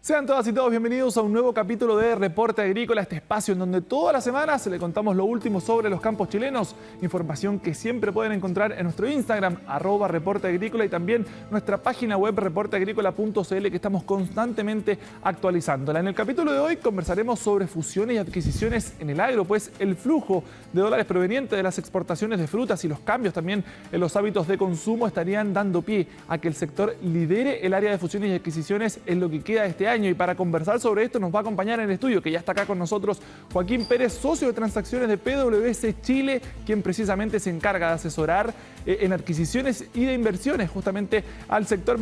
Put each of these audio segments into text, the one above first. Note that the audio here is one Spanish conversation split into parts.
Sean todas y todos bienvenidos a un nuevo capítulo de Reporte Agrícola, este espacio en donde todas las semanas le contamos lo último sobre los campos chilenos, información que siempre pueden encontrar en nuestro Instagram, @reporteagrícola, y también nuestra página web reporteagrícola.cl, que estamos constantemente actualizándola. En el capítulo de hoy conversaremos sobre fusiones y adquisiciones en el agro, pues el flujo de dólares proveniente de las exportaciones de frutas y los cambios también en los hábitos de consumo estarían dando pie a que el sector lidere el área de fusiones y adquisiciones en lo que queda de este año. Y para conversar sobre esto nos va a acompañar en el estudio, que ya está acá con nosotros, Joaquín Pérez, socio de transacciones de PwC Chile, quien precisamente se encarga de asesorar en adquisiciones y de inversiones justamente al sector.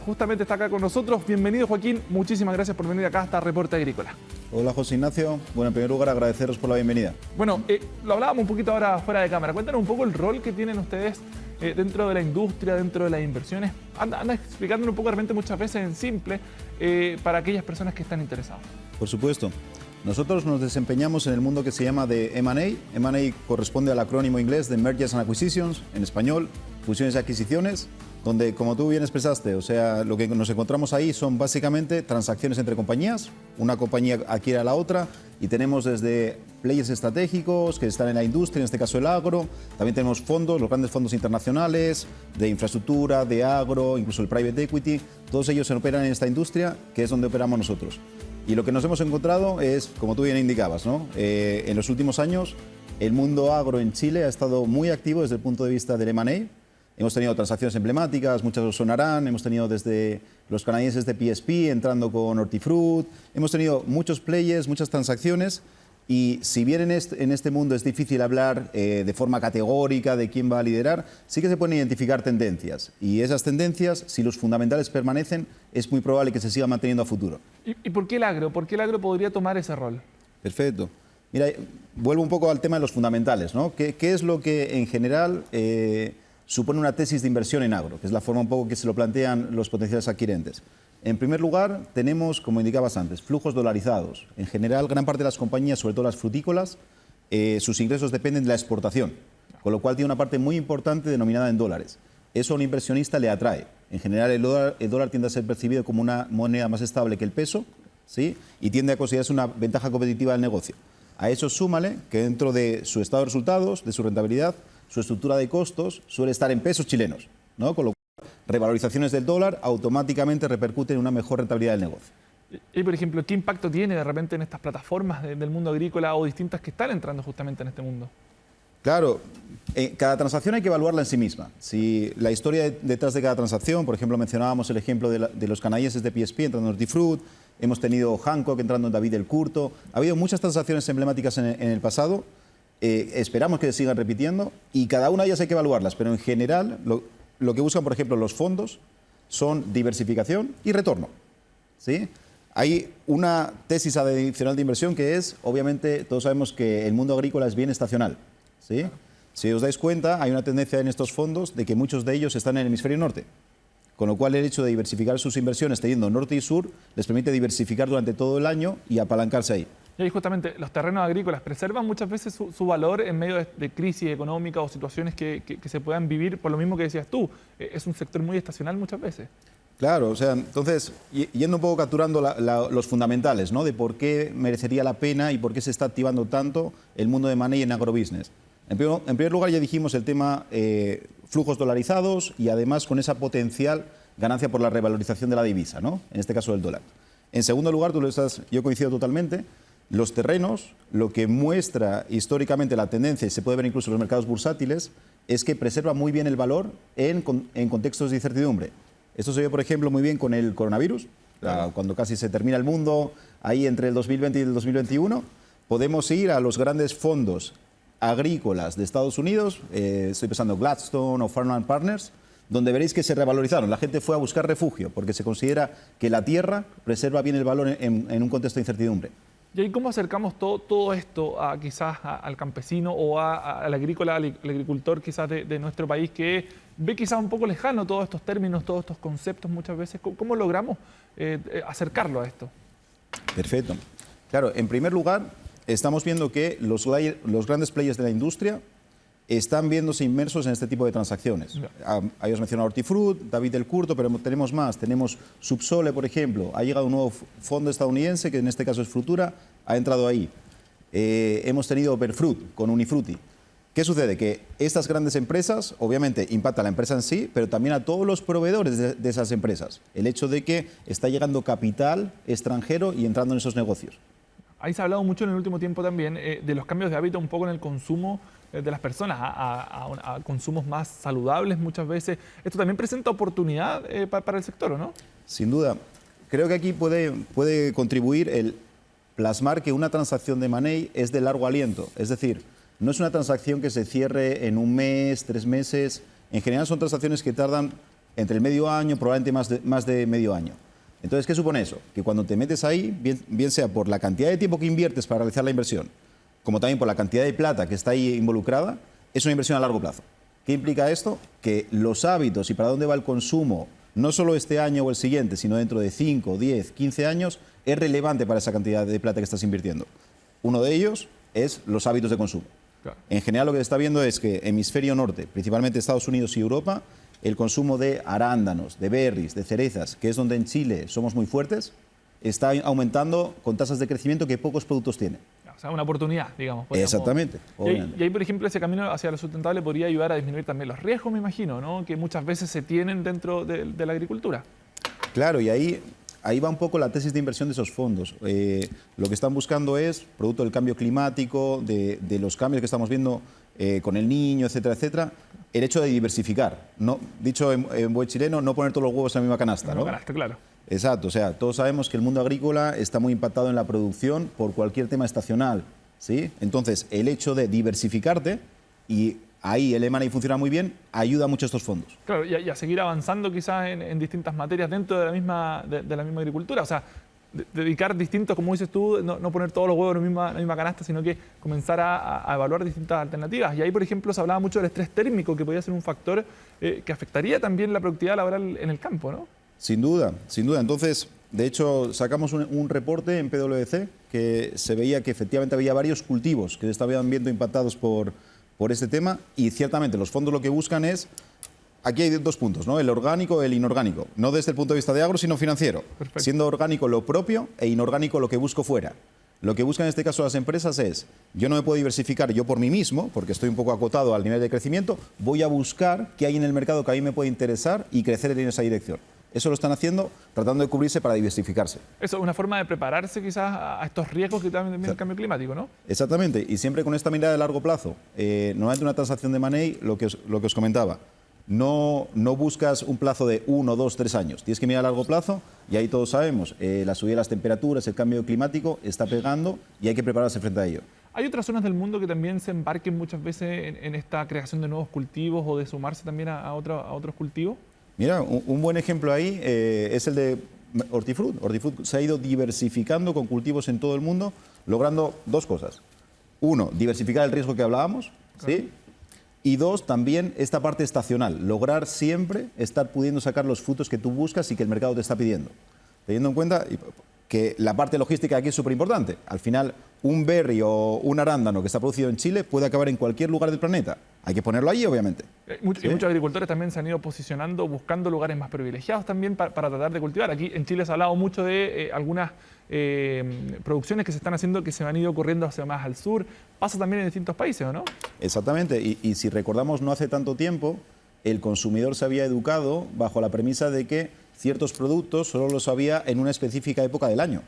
Justamente está acá con nosotros. Bienvenido, Joaquín. Muchísimas gracias por venir acá hasta Reporte Agrícola. Hola, José Ignacio. Bueno, en primer lugar, agradeceros por la bienvenida. Bueno, lo hablábamos un poquito ahora fuera de cámara. Cuéntanos un poco el rol que tienen ustedes dentro de la industria, dentro de las inversiones. Anda explicándolo un poco, realmente muchas veces en simple, para aquellas personas que están interesadas. Por supuesto. Nosotros nos desempeñamos en el mundo que se llama de M&A. M&A corresponde al acrónimo inglés de Mergers and Acquisitions, en español, fusiones y adquisiciones, donde, como tú bien expresaste, o sea, lo que nos encontramos ahí son básicamente transacciones entre compañías. Una compañía adquiere a la otra y tenemos desde players estratégicos que están en la industria, en este caso el agro. También tenemos fondos, los grandes fondos internacionales de infraestructura, de agro, incluso el private equity. Todos ellos se operan en esta industria, que es donde operamos nosotros. Y lo que nos hemos encontrado es, como tú bien indicabas, ¿no? En los últimos años el mundo agro en Chile ha estado muy activo desde el punto de vista del M&A. Hemos tenido transacciones emblemáticas, muchas os sonarán. Hemos tenido desde los canadienses de PSP entrando con Hortifruit. Hemos tenido muchos players, muchas transacciones. Y si bien en este mundo es difícil hablar de forma categórica de quién va a liderar, sí que se pueden identificar tendencias. Y esas tendencias, si los fundamentales permanecen, es muy probable que se sigan manteniendo a futuro. ¿Y por qué el agro? ¿Por qué el agro podría tomar ese rol? Perfecto. Mira, vuelvo un poco al tema de los fundamentales, ¿no? ¿Qué es lo que en general supone una tesis de inversión en agro? Que es la forma un poco que se lo plantean los potenciales adquirentes. En primer lugar, tenemos, como indicabas antes, flujos dolarizados. En general, gran parte de las compañías, sobre todo las frutícolas, sus ingresos dependen de la exportación, con lo cual tiene una parte muy importante denominada en dólares. Eso a un inversionista le atrae. En general, el dólar tiende a ser percibido como una moneda más estable que el peso, ¿sí? Y tiende a considerarse una ventaja competitiva del negocio. A eso súmale que dentro de su estado de resultados, de su rentabilidad, su estructura de costos suele estar en pesos chilenos, ¿no? Con lo cual, revalorizaciones del dólar automáticamente repercuten en una mejor rentabilidad del negocio. Y, por ejemplo, ¿qué impacto tiene de repente en estas plataformas del mundo agrícola o distintas que están entrando justamente en este mundo? Claro, cada transacción hay que evaluarla en sí misma. Si la historia detrás de cada transacción, por ejemplo, mencionábamos el ejemplo de los canadienses de PSP entrando en Hortifruit, hemos tenido Hancock entrando en David el Curto, ha habido muchas transacciones emblemáticas en el pasado, esperamos que se sigan repitiendo y cada una de ellas hay que evaluarlas, pero en general lo que buscan, por ejemplo, los fondos son diversificación y retorno, ¿sí? Hay una tesis adicional de inversión que es, obviamente, todos sabemos que el mundo agrícola es bien estacional, ¿sí? Si os dais cuenta, hay una tendencia en estos fondos de que muchos de ellos están en el hemisferio norte, con lo cual el hecho de diversificar sus inversiones teniendo norte y sur les permite diversificar durante todo el año y apalancarse ahí. Y ahí justamente los terrenos agrícolas preservan muchas veces su valor en medio de crisis económica o situaciones que se puedan vivir, por lo mismo que decías tú. Es un sector muy estacional muchas veces. Claro, o sea, entonces, yendo un poco capturando los fundamentales, ¿no? De por qué merecería la pena y por qué se está activando tanto el mundo de money en agrobusiness. En primer lugar, ya dijimos el tema flujos dolarizados y además con esa potencial ganancia por la revalorización de la divisa, ¿no? En este caso del dólar. En segundo lugar, yo coincido totalmente. Los terrenos, lo que muestra históricamente la tendencia, y se puede ver incluso en los mercados bursátiles, es que preserva muy bien el valor en contextos de incertidumbre. Esto se ve, por ejemplo, muy bien con el coronavirus, claro. Cuando casi se termina el mundo, ahí entre el 2020 y el 2021, podemos ir a los grandes fondos agrícolas de Estados Unidos, estoy pensando Gladstone o Farmland Partners, donde veréis que se revalorizaron. La gente fue a buscar refugio porque se considera que la tierra preserva bien el valor en un contexto de incertidumbre. ¿Y ahí cómo acercamos todo esto a quizás al campesino o al agrícola, al agricultor quizás de nuestro país, que ve quizás un poco lejano todos estos términos, todos estos conceptos muchas veces? ¿Cómo logramos acercarlo a esto? Perfecto. Claro, en primer lugar, estamos viendo que los grandes players de la industria están viéndose inmersos en este tipo de transacciones. Habíamos mencionado Hortifruit, David del Curto, pero tenemos más. Tenemos Subsole, por ejemplo. Ha llegado un nuevo fondo estadounidense, que en este caso es Frutura, ha entrado ahí. Hemos tenido Overfruit con Unifruti. ¿Qué sucede? Que estas grandes empresas, obviamente, impactan a la empresa en sí, pero también a todos los proveedores de esas empresas. El hecho de que está llegando capital extranjero y entrando en esos negocios. Ahí se ha hablado mucho en el último tiempo también de los cambios de hábito un poco en el consumo de las personas a consumos más saludables muchas veces. ¿Esto también presenta oportunidad para el sector, o no? Sin duda. Creo que aquí puede contribuir el plasmar que una transacción de Money es de largo aliento. Es decir, no es una transacción que se cierre en un mes, 3 meses. En general son transacciones que tardan entre el medio año, probablemente más de medio año. Entonces, ¿qué supone eso? Que cuando te metes ahí, bien sea por la cantidad de tiempo que inviertes para realizar la inversión, como también por la cantidad de plata que está ahí involucrada, es una inversión a largo plazo. ¿Qué implica esto? Que los hábitos y para dónde va el consumo, no solo este año o el siguiente, sino dentro de 5, 10, 15 años, es relevante para esa cantidad de plata que estás invirtiendo. Uno de ellos es los hábitos de consumo. Claro. En general, lo que se está viendo es que hemisferio norte, principalmente Estados Unidos y Europa, el consumo de arándanos, de berries, de cerezas, que es donde en Chile somos muy fuertes, está aumentando con tasas de crecimiento que pocos productos tienen. O sea, una oportunidad, digamos. Exactamente. Y ahí, por ejemplo, ese camino hacia lo sustentable podría ayudar a disminuir también los riesgos, me imagino, ¿no? Que muchas veces se tienen dentro de la agricultura. Claro, y ahí va un poco la tesis de inversión de esos fondos. Lo que están buscando es, producto del cambio climático, de los cambios que estamos viendo con el niño, etcétera, etcétera, el hecho de diversificar. No, dicho en buen chileno, no poner todos los huevos en la misma canasta, ¿no? Canasta, claro. Exacto, o sea, todos sabemos que el mundo agrícola está muy impactado en la producción por cualquier tema estacional, ¿sí? Entonces, el hecho de diversificarte, y ahí el M&A funciona muy bien, ayuda mucho a estos fondos. Claro, y a seguir avanzando quizás en distintas materias dentro de la misma agricultura, o sea, dedicar distintos, como dices tú, no poner todos los huevos en la misma canasta, sino que comenzar a evaluar distintas alternativas. Y ahí, por ejemplo, se hablaba mucho del estrés térmico, que podría ser un factor que afectaría también la productividad laboral en el campo, ¿no? Sin duda, sin duda. Entonces, de hecho, sacamos un reporte en PwC que se veía que efectivamente había varios cultivos que se estaban viendo impactados por este tema, y ciertamente los fondos lo que buscan es, aquí hay 2 puntos, ¿no? El orgánico y el inorgánico, no desde el punto de vista de agro, sino financiero. Perfecto. Siendo orgánico lo propio e inorgánico lo que busco fuera. Lo que buscan en este caso las empresas es, yo no me puedo diversificar yo por mí mismo, porque estoy un poco acotado al nivel de crecimiento, voy a buscar qué hay en el mercado que a mí me puede interesar y crecer en esa dirección. Eso lo están haciendo tratando de cubrirse para diversificarse. Eso es una forma de prepararse quizás a estos riesgos que también el cambio climático, ¿no? Exactamente, y siempre con esta mirada de largo plazo. Normalmente una transacción de money, lo que os comentaba, no buscas un plazo de 1, 2, 3 años. Tienes que mirar a largo plazo, y ahí todos sabemos, la subida de las temperaturas, el cambio climático está pegando y hay que prepararse frente a ello. ¿Hay otras zonas del mundo que también se embarquen muchas veces en esta creación de nuevos cultivos o de sumarse también a otros cultivos? Mira, un buen ejemplo ahí es el de Hortifruit. Hortifruit se ha ido diversificando con cultivos en todo el mundo, logrando 2 cosas. 1, diversificar el riesgo que hablábamos, ¿sí? Y 2, también esta parte estacional, lograr siempre estar pudiendo sacar los frutos que tú buscas y que el mercado te está pidiendo. Teniendo en cuenta que la parte logística aquí es súper importante. Al final, un berry o un arándano que está producido en Chile puede acabar en cualquier lugar del planeta. Hay que ponerlo allí, obviamente. Y muchos agricultores también se han ido posicionando, buscando lugares más privilegiados también para tratar de cultivar. Aquí en Chile se ha hablado mucho de algunas producciones que se están haciendo que se han ido corriendo hacia más al sur. Pasa también en distintos países, ¿o no? Exactamente. Y si recordamos, no hace tanto tiempo, el consumidor se había educado bajo la premisa de que ciertos productos solo los había en una específica época del año.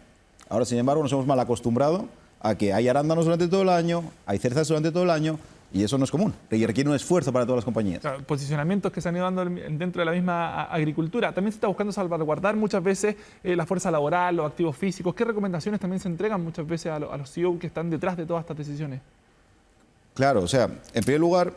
Ahora, sin embargo, nos hemos mal acostumbrado a que hay arándanos durante todo el año, hay cerezas durante todo el año, y eso no es común, y requiere un esfuerzo para todas las compañías. Claro, posicionamientos que se han ido dando dentro de la misma agricultura. También se está buscando salvaguardar muchas veces la fuerza laboral, los activos físicos. ¿Qué recomendaciones también se entregan muchas veces a los CEO que están detrás de todas estas decisiones? Claro, o sea, en primer lugar,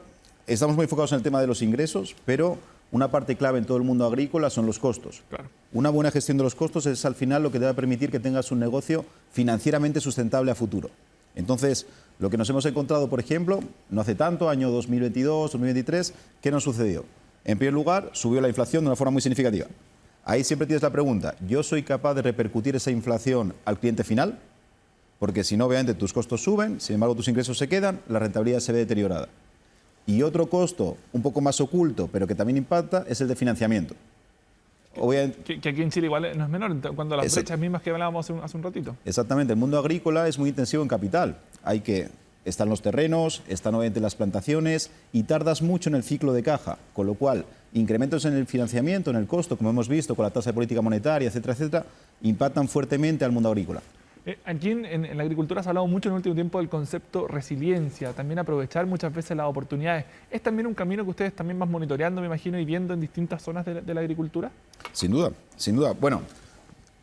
estamos muy enfocados en el tema de los ingresos, pero una parte clave en todo el mundo agrícola son los costos. Claro. Una buena gestión de los costos es al final lo que te va a permitir que tengas un negocio financieramente sustentable a futuro. Entonces, lo que nos hemos encontrado, por ejemplo, no hace tanto, año 2022, 2023, ¿qué nos sucedió? En primer lugar, subió la inflación de una forma muy significativa. Ahí siempre tienes la pregunta, ¿yo soy capaz de repercutir esa inflación al cliente final? Porque si no, obviamente, tus costos suben, sin embargo, tus ingresos se quedan, la rentabilidad se ve deteriorada. Y otro costo un poco más oculto, pero que también impacta, es el de financiamiento. Obviamente, Que aquí en Chile igual no es menor, cuando las Exacto. brechas mismas que hablábamos hace un ratito. Exactamente, el mundo agrícola es muy intensivo en capital. Están los terrenos, están obviamente las plantaciones y tardas mucho en el ciclo de caja, con lo cual incrementos en el financiamiento, en el costo, como hemos visto con la tasa de política monetaria, etcétera, etcétera, impactan fuertemente al mundo agrícola. Aquí en la agricultura se ha hablado mucho en el último tiempo del concepto resiliencia, también aprovechar muchas veces las oportunidades. ¿Es también un camino que ustedes también van monitoreando, me imagino, y viendo en distintas zonas de la agricultura? Sin duda, sin duda. Bueno,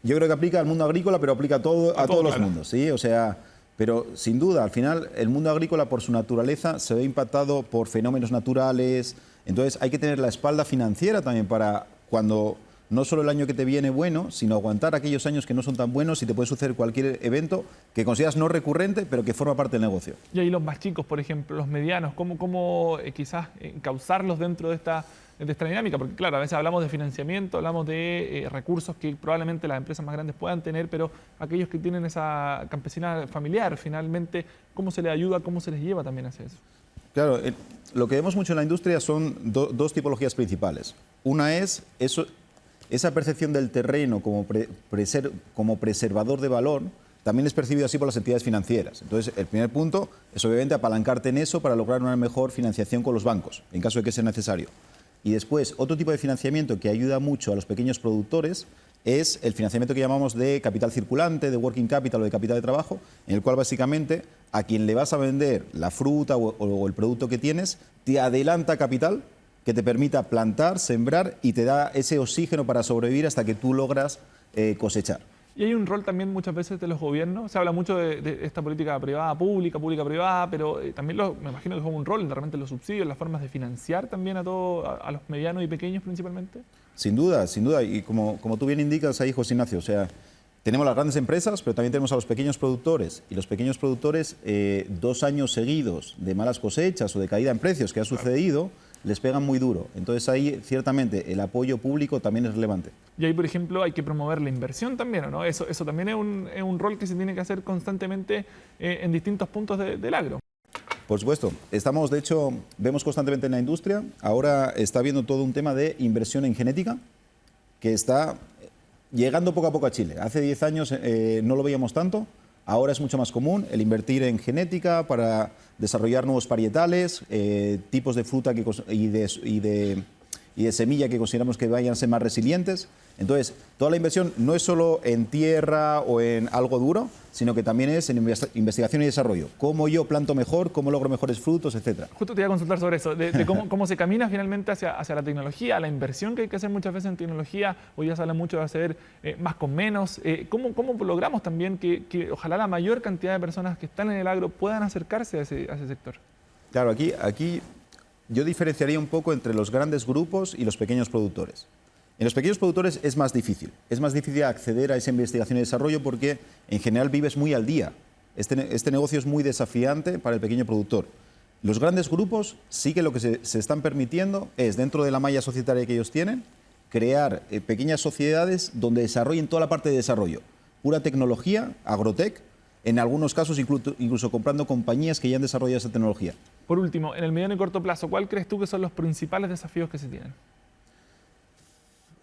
yo creo que aplica al mundo agrícola, pero aplica a todos los claro. mundos, ¿sí? O sea, pero sin duda, al final, el mundo agrícola, por su naturaleza, se ve impactado por fenómenos naturales. Entonces, hay que tener la espalda financiera también para cuando no solo el año que te viene bueno, sino aguantar aquellos años que no son tan buenos y te puede suceder cualquier evento que consideras no recurrente, pero que forma parte del negocio. Y ahí los más chicos, por ejemplo, los medianos, ¿cómo quizás encauzarlos dentro de esta dinámica? Porque claro, a veces hablamos de financiamiento, hablamos de recursos que probablemente las empresas más grandes puedan tener, pero aquellos que tienen esa campesina familiar, finalmente, ¿cómo se les ayuda, cómo se les lleva también hacia eso? Claro, lo que vemos mucho en la industria son dos tipologías principales. Una es esa percepción del terreno como preservador de valor, también es percibido así por las entidades financieras. Entonces, el primer punto es obviamente apalancarte en eso para lograr una mejor financiación con los bancos, en caso de que sea necesario. Y después, otro tipo de financiamiento que ayuda mucho a los pequeños productores es el financiamiento que llamamos de capital circulante, de working capital o de capital de trabajo, en el cual básicamente a quien le vas a vender la fruta o el producto que tienes, te adelanta capital que te permita plantar, sembrar y te da ese oxígeno para sobrevivir hasta que tú logras cosechar. Y hay un rol también muchas veces de los gobiernos, se habla mucho de esta política privada, pública, privada, pero también me imagino que juega un rol de repente los subsidios, las formas de financiar también a los medianos y pequeños principalmente. Sin duda, sin duda. Y como tú bien indicas ahí, José Ignacio, o sea, tenemos las grandes empresas, pero también tenemos a los pequeños productores. Y los pequeños productores, 2 años seguidos de malas cosechas o de caída en precios que ha sucedido, les pegan muy duro. Entonces ahí, ciertamente, el apoyo público también es relevante. Y ahí, por ejemplo, hay que promover la inversión también, ¿o no? Eso también es un rol que se tiene que hacer constantemente en distintos puntos del agro. Por supuesto. Estamos, de hecho, vemos constantemente en la industria, ahora está habiendo todo un tema de inversión en genética que está llegando poco a poco a Chile. Hace 10 años no lo veíamos tanto, ahora es mucho más común el invertir en genética para desarrollar nuevos parietales, tipos de fruta y de semilla que consideramos que vayan a ser más resilientes. Entonces, toda la inversión no es solo en tierra o en algo duro, sino que también es en investigación y desarrollo. Cómo yo planto mejor, cómo logro mejores frutos, etcétera. Justo te iba a consultar sobre eso, de cómo se camina finalmente hacia la tecnología, la inversión que hay que hacer muchas veces en tecnología. Hoy ya se habla mucho de hacer más con menos. ¿Cómo logramos también que ojalá la mayor cantidad de personas que están en el agro puedan acercarse a ese sector? Claro, aquí yo diferenciaría un poco entre los grandes grupos y los pequeños productores. En los pequeños productores es más difícil acceder a esa investigación y desarrollo porque en general vives muy al día. Este negocio es muy desafiante para el pequeño productor. Los grandes grupos sí que lo que se están permitiendo es, dentro de la malla societaria que ellos tienen, crear pequeñas sociedades donde desarrollen toda la parte de desarrollo. Pura tecnología, agrotech, en algunos casos incluso comprando compañías que ya han desarrollado esa tecnología. Por último, en el mediano y corto plazo, ¿cuál crees tú que son los principales desafíos que se tienen?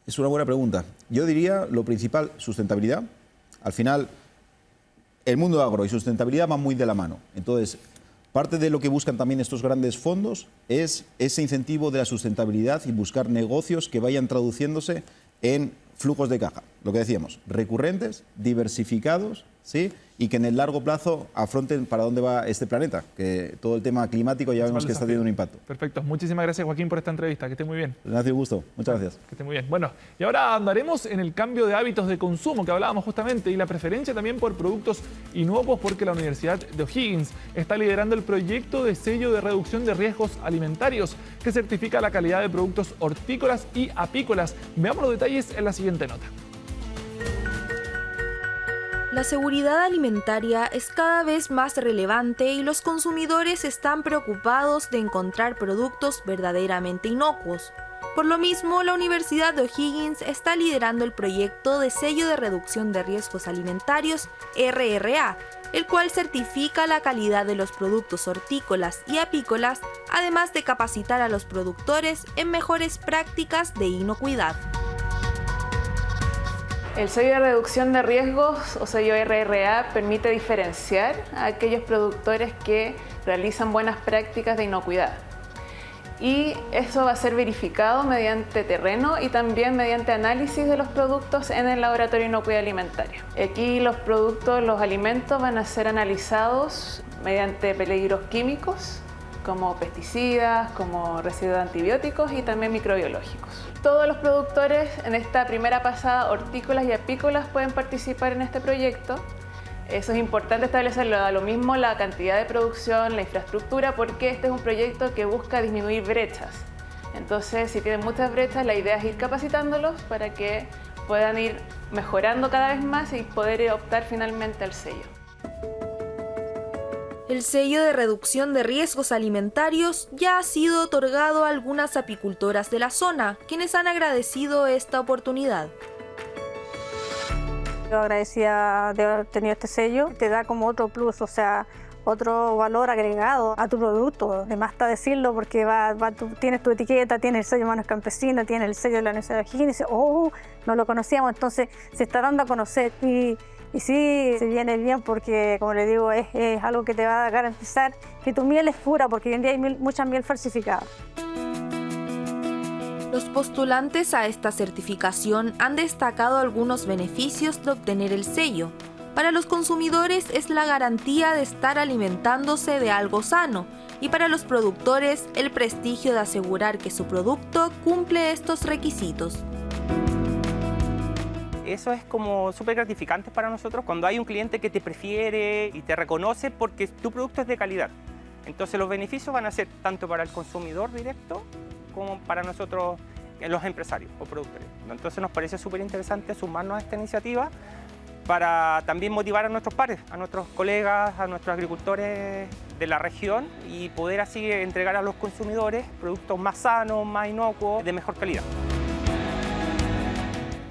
Es una buena pregunta. Yo diría lo principal, sustentabilidad. Al final, el mundo agro y sustentabilidad van muy de la mano. Entonces, parte de lo que buscan también estos grandes fondos es ese incentivo de la sustentabilidad y buscar negocios que vayan traduciéndose en flujos de caja. Lo que decíamos, recurrentes, diversificados, ¿sí? Y que en el largo plazo afronten para dónde va este planeta, que todo el tema climático ya vemos que está teniendo un impacto. Perfecto. Muchísimas gracias, Joaquín, por esta entrevista. Que esté muy bien. Ignacio, gusto. Muchas gracias. Que esté muy bien. Bueno, y ahora andaremos en el cambio de hábitos de consumo que hablábamos justamente y la preferencia también por productos inocuos porque la Universidad de O'Higgins está liderando el proyecto de sello de reducción de riesgos alimentarios que certifica la calidad de productos hortícolas y apícolas. Veamos los detalles en la siguiente nota. La seguridad alimentaria es cada vez más relevante y los consumidores están preocupados de encontrar productos verdaderamente inocuos. Por lo mismo, la Universidad de O'Higgins está liderando el proyecto de sello de reducción de riesgos alimentarios, RRA, el cual certifica la calidad de los productos hortícolas y apícolas, además de capacitar a los productores en mejores prácticas de inocuidad. El sello de reducción de riesgos o sello RRA permite diferenciar a aquellos productores que realizan buenas prácticas de inocuidad. Y eso va a ser verificado mediante terreno y también mediante análisis de los productos en el laboratorio de inocuidad alimentaria. Aquí los alimentos van a ser analizados mediante peligros químicos, como pesticidas, como residuos de antibióticos y también microbiológicos. Todos los productores en esta primera pasada, hortícolas y apícolas, pueden participar en este proyecto. Eso es importante establecerlo, a lo mismo la cantidad de producción, la infraestructura, porque este es un proyecto que busca disminuir brechas. Entonces, si tienen muchas brechas, la idea es ir capacitándolos para que puedan ir mejorando cada vez más y poder optar finalmente al sello. El sello de reducción de riesgos alimentarios ya ha sido otorgado a algunas apicultoras de la zona, quienes han agradecido esta oportunidad. Yo agradecida de haber tenido este sello, te da como otro plus, o sea, otro valor agregado a tu producto. Además está decirlo porque tú tienes tu etiqueta, tienes el sello de Manos Campesinas, tienes el sello de la Universidad de O'Higgins, y dices, oh, no lo conocíamos, entonces se está dando a conocer. Y sí, se viene bien porque, como le digo, es algo que te va a garantizar que tu miel es pura, porque hoy en día hay mucha miel falsificada. Los postulantes a esta certificación han destacado algunos beneficios de obtener el sello. Para los consumidores es la garantía de estar alimentándose de algo sano, y para los productores el prestigio de asegurar que su producto cumple estos requisitos. Eso es como súper gratificante para nosotros cuando hay un cliente que te prefiere y te reconoce porque tu producto es de calidad. Entonces los beneficios van a ser tanto para el consumidor directo como para nosotros, los empresarios o productores. Entonces nos parece súper interesante sumarnos a esta iniciativa para también motivar a nuestros pares, a nuestros colegas, a nuestros agricultores de la región y poder así entregar a los consumidores productos más sanos, más inocuos, de mejor calidad.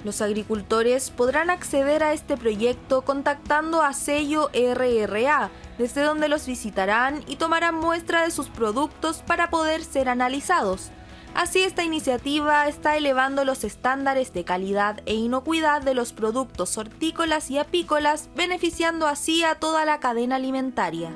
Los agricultores podrán acceder a este proyecto contactando a sello RRA, desde donde los visitarán y tomarán muestra de sus productos para poder ser analizados. Así, esta iniciativa está elevando los estándares de calidad e inocuidad de los productos hortícolas y apícolas, beneficiando así a toda la cadena alimentaria.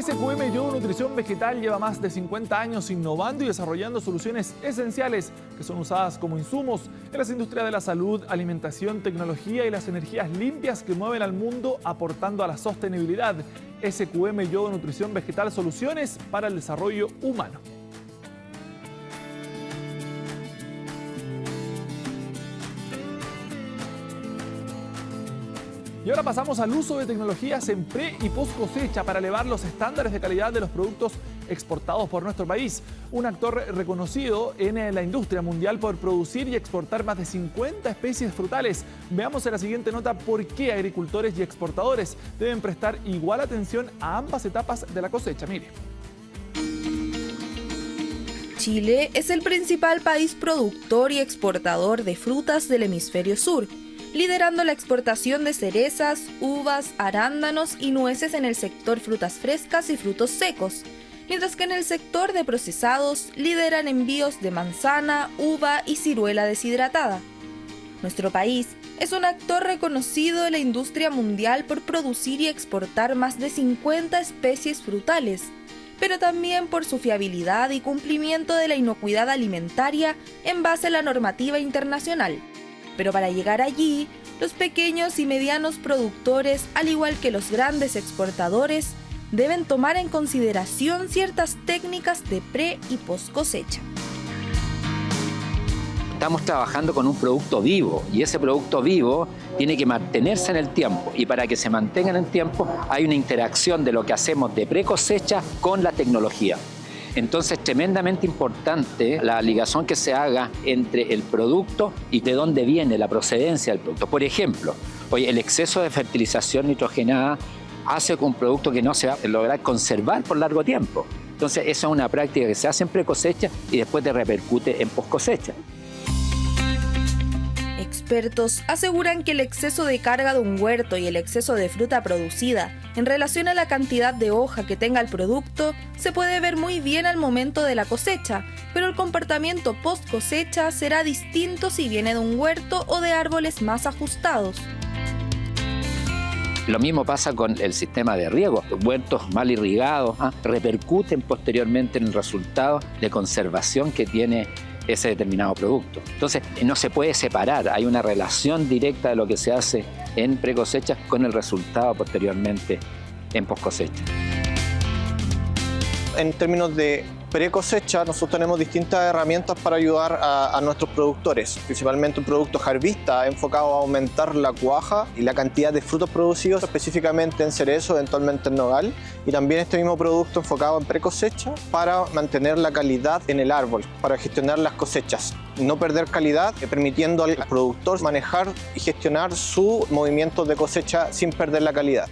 SQM Yodo Nutrición Vegetal lleva más de 50 años innovando y desarrollando soluciones esenciales que son usadas como insumos en las industrias de la salud, alimentación, tecnología y las energías limpias que mueven al mundo, aportando a la sostenibilidad. SQM Yodo Nutrición Vegetal, soluciones para el desarrollo humano. Y ahora pasamos al uso de tecnologías en pre y post cosecha para elevar los estándares de calidad de los productos exportados por nuestro país. Un actor reconocido en la industria mundial por producir y exportar más de 50 especies frutales. Veamos en la siguiente nota por qué agricultores y exportadores deben prestar igual atención a ambas etapas de la cosecha. Mire. Chile es el principal país productor y exportador de frutas del hemisferio sur, liderando la exportación de cerezas, uvas, arándanos y nueces en el sector frutas frescas y frutos secos, mientras que en el sector de procesados lideran envíos de manzana, uva y ciruela deshidratada. Nuestro país es un actor reconocido en la industria mundial por producir y exportar más de 50 especies frutales, pero también por su fiabilidad y cumplimiento de la inocuidad alimentaria en base a la normativa internacional. Pero para llegar allí, los pequeños y medianos productores, al igual que los grandes exportadores, deben tomar en consideración ciertas técnicas de pre- y post cosecha. Estamos trabajando con un producto vivo y ese producto vivo tiene que mantenerse en el tiempo, y para que se mantenga en el tiempo hay una interacción de lo que hacemos de pre-cosecha con la tecnología. Entonces es tremendamente importante la ligación que se haga entre el producto y de dónde viene la procedencia del producto. Por ejemplo, el exceso de fertilización nitrogenada hace que un producto que no se va a lograr conservar por largo tiempo. Entonces esa es una práctica que se hace en pre-cosecha y después te repercute en post-cosecha. Expertos aseguran que el exceso de carga de un huerto y el exceso de fruta producida en relación a la cantidad de hoja que tenga el producto se puede ver muy bien al momento de la cosecha, pero el comportamiento post cosecha será distinto si viene de un huerto o de árboles más ajustados. Lo mismo pasa con el sistema de riego. Huertos mal irrigados repercuten posteriormente en el resultado de conservación que tiene ese determinado producto. Entonces, no se puede separar, hay una relación directa de lo que se hace en pre-cosecha con el resultado posteriormente en post-cosecha. En términos de pre-cosecha, nosotros tenemos distintas herramientas para ayudar a nuestros productores, principalmente un producto Harvista enfocado a aumentar la cuaja y la cantidad de frutos producidos, específicamente en cerezo, eventualmente en nogal, y también este mismo producto enfocado en pre-cosecha para mantener la calidad en el árbol, para gestionar las cosechas, no perder calidad, permitiendo al productor manejar y gestionar su movimiento de cosecha sin perder la calidad.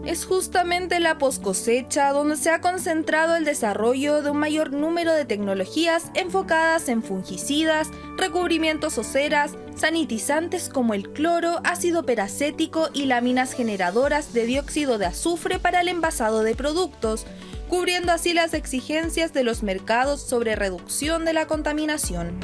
Es justamente la poscosecha donde se ha concentrado el desarrollo de un mayor número de tecnologías enfocadas en fungicidas, recubrimientos o ceras, sanitizantes como el cloro, ácido peracético y láminas generadoras de dióxido de azufre para el envasado de productos, cubriendo así las exigencias de los mercados sobre reducción de la contaminación.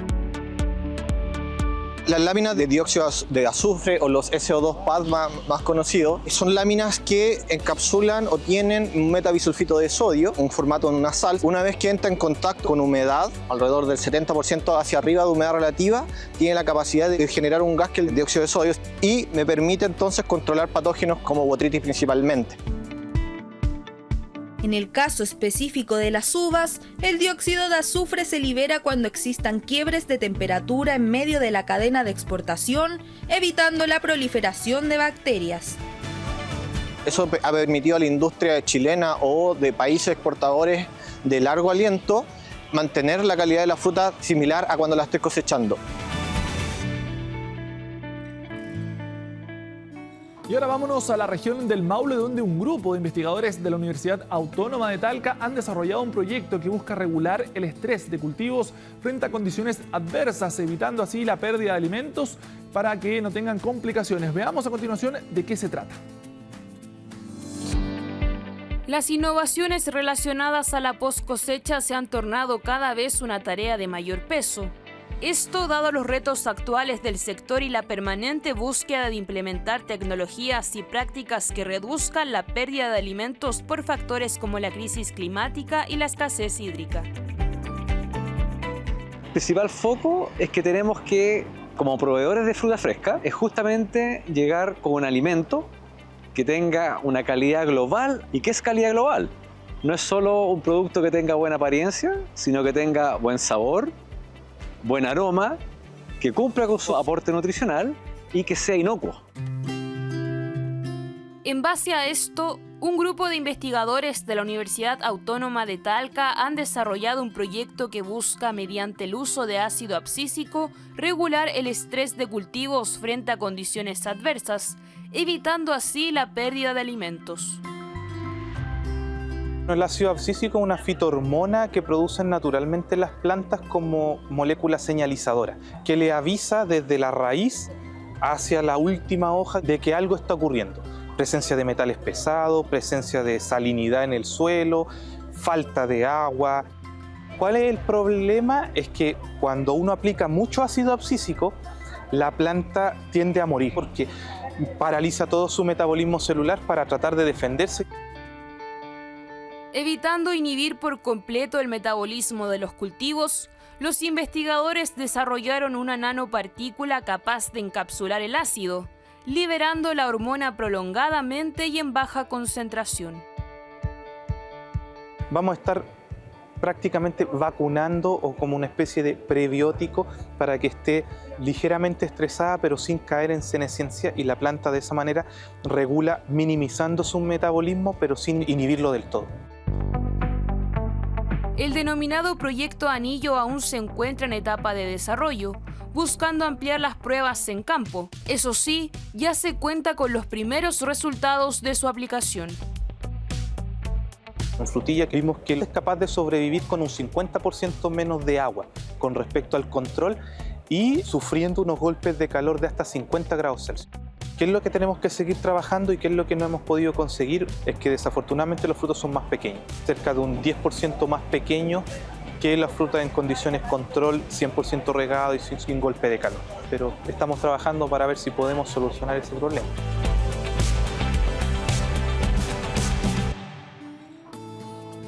Las láminas de dióxido de azufre o los SO2 PAD más conocidos son láminas que encapsulan o tienen un metabisulfito de sodio, un formato en una sal. Una vez que entra en contacto con humedad, alrededor del 70% hacia arriba de humedad relativa, tiene la capacidad de generar un gas que es el dióxido de sodio y me permite entonces controlar patógenos como botritis principalmente. En el caso específico de las uvas, el dióxido de azufre se libera cuando existan quiebres de temperatura en medio de la cadena de exportación, evitando la proliferación de bacterias. Eso ha permitido a la industria chilena o de países exportadores de largo aliento mantener la calidad de la fruta similar a cuando la estoy cosechando. Y ahora vámonos a la región del Maule, donde un grupo de investigadores de la Universidad Autónoma de Talca han desarrollado un proyecto que busca regular el estrés de cultivos frente a condiciones adversas, evitando así la pérdida de alimentos para que no tengan complicaciones. Veamos a continuación de qué se trata. Las innovaciones relacionadas a la post-cosecha se han tornado cada vez una tarea de mayor peso. Esto dado los retos actuales del sector y la permanente búsqueda de implementar tecnologías y prácticas que reduzcan la pérdida de alimentos por factores como la crisis climática y la escasez hídrica. El principal foco es que tenemos que, como proveedores de fruta fresca, es justamente llegar con un alimento que tenga una calidad global. ¿Y qué es calidad global? No es solo un producto que tenga buena apariencia, sino que tenga buen sabor, buen aroma, que cumpla con su aporte nutricional y que sea inocuo. En base a esto, un grupo de investigadores de la Universidad Autónoma de Talca han desarrollado un proyecto que busca, mediante el uso de ácido abscísico, regular el estrés de cultivos frente a condiciones adversas, evitando así la pérdida de alimentos. El ácido abscísico es una fitohormona que producen naturalmente las plantas como molécula señalizadora, que le avisa desde la raíz hacia la última hoja de que algo está ocurriendo. Presencia de metales pesados, presencia de salinidad en el suelo, falta de agua. ¿Cuál es el problema? Es que cuando uno aplica mucho ácido abscísico, la planta tiende a morir porque paraliza todo su metabolismo celular para tratar de defenderse. Evitando inhibir por completo el metabolismo de los cultivos, los investigadores desarrollaron una nanopartícula capaz de encapsular el ácido, liberando la hormona prolongadamente y en baja concentración. Vamos a estar prácticamente vacunando o como una especie de prebiótico para que esté ligeramente estresada pero sin caer en senescencia, y la planta de esa manera regula minimizando su metabolismo pero sin inhibirlo del todo. El denominado Proyecto Anillo aún se encuentra en etapa de desarrollo, buscando ampliar las pruebas en campo. Eso sí, ya se cuenta con los primeros resultados de su aplicación. En frutilla vimos que es capaz de sobrevivir con un 50% menos de agua con respecto al control y sufriendo unos golpes de calor de hasta 50 grados Celsius. ¿Qué es lo que tenemos que seguir trabajando y qué es lo que no hemos podido conseguir? Es que desafortunadamente los frutos son más pequeños, cerca de un 10% más pequeños que las frutas en condiciones control, 100% regado y sin golpe de calor. Pero estamos trabajando para ver si podemos solucionar ese problema.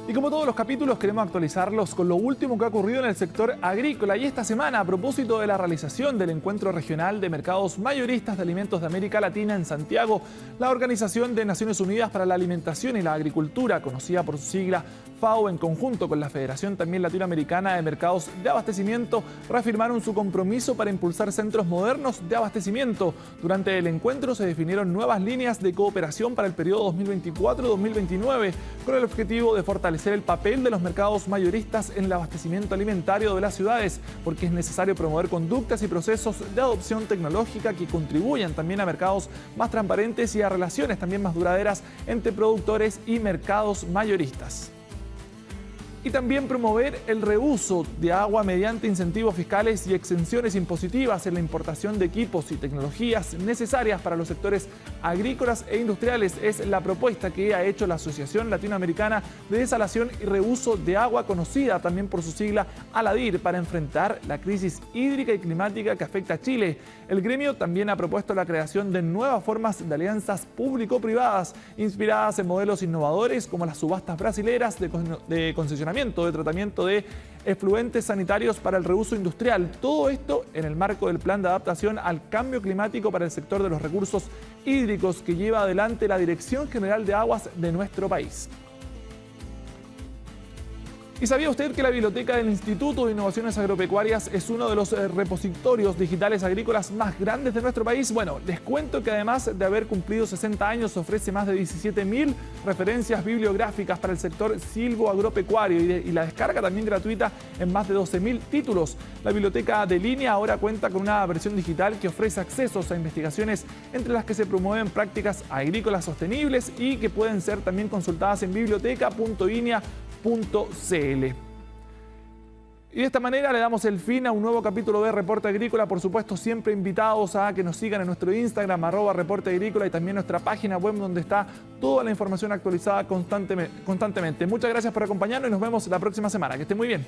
Y como todos los capítulos, queremos actualizarlos con lo último que ha ocurrido en el sector agrícola. Y esta semana, a propósito de la realización del Encuentro Regional de Mercados Mayoristas de Alimentos de América Latina en Santiago, la Organización de Naciones Unidas para la Alimentación y la Agricultura, conocida por su sigla FAO, en conjunto con la Federación también Latinoamericana de Mercados de Abastecimiento, reafirmaron su compromiso para impulsar centros modernos de abastecimiento. Durante el encuentro se definieron nuevas líneas de cooperación para el periodo 2024-2029, con el objetivo de fortalecer el papel de los mercados mayoristas en el abastecimiento alimentario de las ciudades, porque es necesario promover conductas y procesos de adopción tecnológica que contribuyan también a mercados más transparentes y a relaciones también más duraderas entre productores y mercados mayoristas. Y también promover el reuso de agua mediante incentivos fiscales y exenciones impositivas en la importación de equipos y tecnologías necesarias para los sectores agrícolas e industriales es la propuesta que ha hecho la Asociación Latinoamericana de Desalación y Reuso de Agua, conocida también por su sigla ALADIR, para enfrentar la crisis hídrica y climática que afecta a Chile. El gremio también ha propuesto la creación de nuevas formas de alianzas público-privadas inspiradas en modelos innovadores como las subastas brasileras de concesionamiento de tratamiento de efluentes sanitarios para el reuso industrial. Todo esto en el marco del Plan de Adaptación al Cambio Climático para el sector de los recursos hídricos que lleva adelante la Dirección General de Aguas de nuestro país. ¿Y sabía usted que la biblioteca del Instituto de Innovaciones Agropecuarias es uno de los repositorios digitales agrícolas más grandes de nuestro país? Bueno, les cuento que además de haber cumplido 60 años, ofrece más de 17.000 referencias bibliográficas para el sector silvoagropecuario y la descarga también gratuita en más de 12.000 títulos. La biblioteca de línea ahora cuenta con una versión digital que ofrece accesos a investigaciones entre las que se promueven prácticas agrícolas sostenibles y que pueden ser también consultadas en biblioteca.inia.cl. Y de esta manera le damos el fin a un nuevo capítulo de Reporte Agrícola. Por supuesto, siempre invitados a que nos sigan en nuestro Instagram, @Reporte Agrícola, y también nuestra página web donde está toda la información actualizada constantemente. Muchas gracias por acompañarnos y nos vemos la próxima semana. Que estén muy bien.